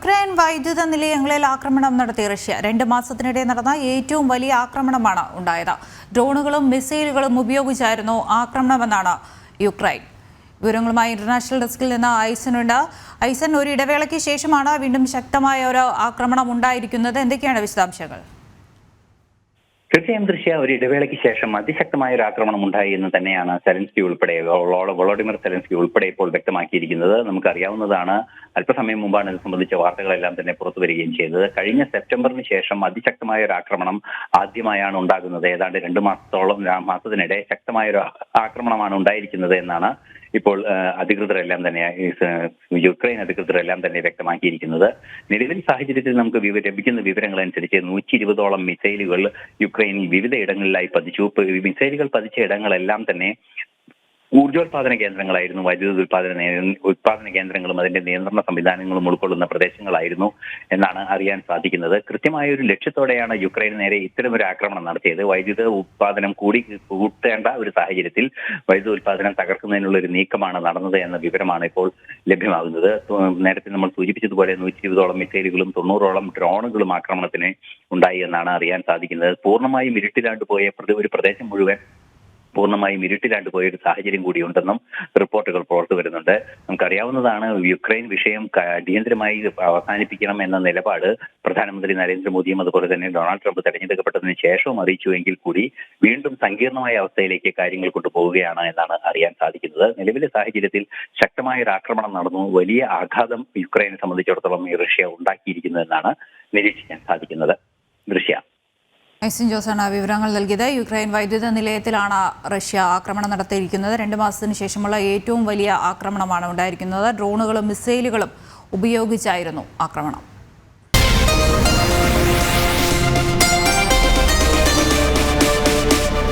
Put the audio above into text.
Ukraine വൈദ്യുത നിലയങ്ങളിൽ ആക്രമണം നടത്തി റഷ്യ. 2 മാസത്തിനിടെ നടന്ന ഏറ്റവും വലിയ ആക്രമണമാണ് ഉണ്ടായത്. ഡ്രോണുകളും മിസൈലുകളും ഉപയോഗിച്ചായിരുന്നു ആക്രമണമെന്നാണ് യുക്രൈൻ. വിവരങ്ങളുമായി ഇന്റർനാഷണൽ ഡെസ്കിൽ നിന്ന് ഐസനുണ്ട്. ഐസൻ, ഒരു ഇടവേളയ്ക്ക് ശേഷമാണ് വീണ്ടും ശക്തമായ ഒരു ആക്രമണം ഉണ്ടായിരിക്കുന്നത്. എന്തൊക്കെയാണ് വിശദാംശങ്ങൾ? തീർച്ചയായും ദൃശ്യ, ഒരു ഇടവേളയ്ക്ക് ശേഷം അതിശക്തമായ ഒരു ആക്രമണം ഉണ്ടായി എന്ന് തന്നെയാണ് സെലൻസ്കി ഉൾപ്പെടെ വോളോഡിമിർ സെലൻസ്കി ഉൾപ്പെടെ ഇപ്പോൾ വ്യക്തമാക്കിയിരിക്കുന്നത്. നമുക്കറിയാവുന്നതാണ്, അല്പസമയം മുമ്പാണ് ഇത് സംബന്ധിച്ച വാർത്തകളെല്ലാം തന്നെ പുറത്തു വരികയും ചെയ്തത്. കഴിഞ്ഞ സെപ്റ്റംബറിന് ശേഷം അതിശക്തമായ ഒരു ആക്രമണം ആദ്യമായാണ് ഉണ്ടാകുന്നത്. ഏതാണ്ട് 2 മാസത്തിനിടെ ശക്തമായ ഒരു ആക്രമണമാണ് ഉണ്ടായിരിക്കുന്നത് എന്നാണ് ഇപ്പോൾ അധികൃതരെല്ലാം തന്നെ, യുക്രൈൻ അധികൃതരെല്ലാം തന്നെ വ്യക്തമാക്കിയിരിക്കുന്നത്. നിലവിൽ സാഹചര്യത്തിൽ നമുക്ക് ലഭിക്കുന്ന വിവരങ്ങൾ അനുസരിച്ച് 120ഓളം മിസൈലുകൾ യുക്രൈനിൽ വിവിധ ഇടങ്ങളിലായി പതിച്ചു. മിസൈലുകൾ പതിച്ച ഇടങ്ങളെല്ലാം തന്നെ ഊർജോത്പാദന കേന്ദ്രങ്ങളായിരുന്നു. വൈദ്യുത ഉത്പാദന കേന്ദ്രങ്ങളും അതിന്റെ നിയന്ത്രണ സംവിധാനങ്ങളും ഉൾക്കൊള്ളുന്ന പ്രദേശങ്ങളായിരുന്നു എന്നാണ് അറിയാൻ സാധിക്കുന്നത്. കൃത്യമായ ഒരു ലക്ഷ്യത്തോടെയാണ് യുക്രൈന് നേരെ ഇത്തരമൊരു ആക്രമണം നടത്തിയത്. വൈദ്യുത ഉത്പാദനം കൂട്ടേണ്ട ഒരു സാഹചര്യത്തിൽ വൈദ്യുത ഉത്പാദനം തകർക്കുന്നതിനുള്ള ഒരു നീക്കമാണ് നടന്നത് എന്ന വിവരമാണ് ഇപ്പോൾ ലഭ്യമാകുന്നത്. നേരത്തെ നമ്മൾ സൂചിപ്പിച്ചതുപോലെ 120ഓളം മിസൈലുകളും 90ഓളം ഡ്രോണുകളും ആക്രമണത്തിന് ഉണ്ടായി എന്നാണ് അറിയാൻ സാധിക്കുന്നത്. പൂർണ്ണമായും ഇരുട്ടിലാണ്ട് പോയ ഒരു പ്രദേശം മുഴുവൻ പൂർണ്ണമായും ഇരുട്ടിലാണ്ട് പോയ ഒരു സാഹചര്യം കൂടിയുണ്ടെന്നും റിപ്പോർട്ടുകൾ പുറത്തു വരുന്നുണ്ട്. നമുക്കറിയാവുന്നതാണ്, യുക്രൈൻ വിഷയം അടിയന്തരമായി അവസാനിപ്പിക്കണം എന്ന നിലപാട് പ്രധാനമന്ത്രി നരേന്ദ്രമോദിയും അതുപോലെ തന്നെ ഡൊണാൾഡ് ട്രംപ് തെരഞ്ഞെടുക്കപ്പെട്ടതിന് ശേഷവും അറിയിച്ചുവെങ്കിൽ കൂടി വീണ്ടും സങ്കീർണമായ അവസ്ഥയിലേക്ക് കാര്യങ്ങൾ കൊണ്ടുപോവുകയാണ് എന്നാണ് അറിയാൻ സാധിക്കുന്നത്. നിലവിലെ സാഹചര്യത്തിൽ ശക്തമായ ഒരു ആക്രമണം നടന്നു. വലിയ ആഘാതം യുക്രൈനെ സംബന്ധിച്ചിടത്തോളം ഈ റഷ്യ ഉണ്ടാക്കിയിരിക്കുന്നു എന്നാണ് നിരീക്ഷിക്കാൻ സാധിക്കുന്നത്. ദൃശ്യ ഐസൻ ജോസാണ് വിവരങ്ങൾ നൽകിയത്. യുക്രൈൻ വൈദ്യുത നിലയത്തിലാണ് റഷ്യ ആക്രമണം നടത്തിയിരിക്കുന്നത്. 2 മാസത്തിന് ശേഷമുള്ള ഏറ്റവും വലിയ ആക്രമണമാണ് ഉണ്ടായിരിക്കുന്നത്. ഡ്രോണുകളും മിസൈലുകളും ഉപയോഗിച്ചായിരുന്നു ആക്രമണം.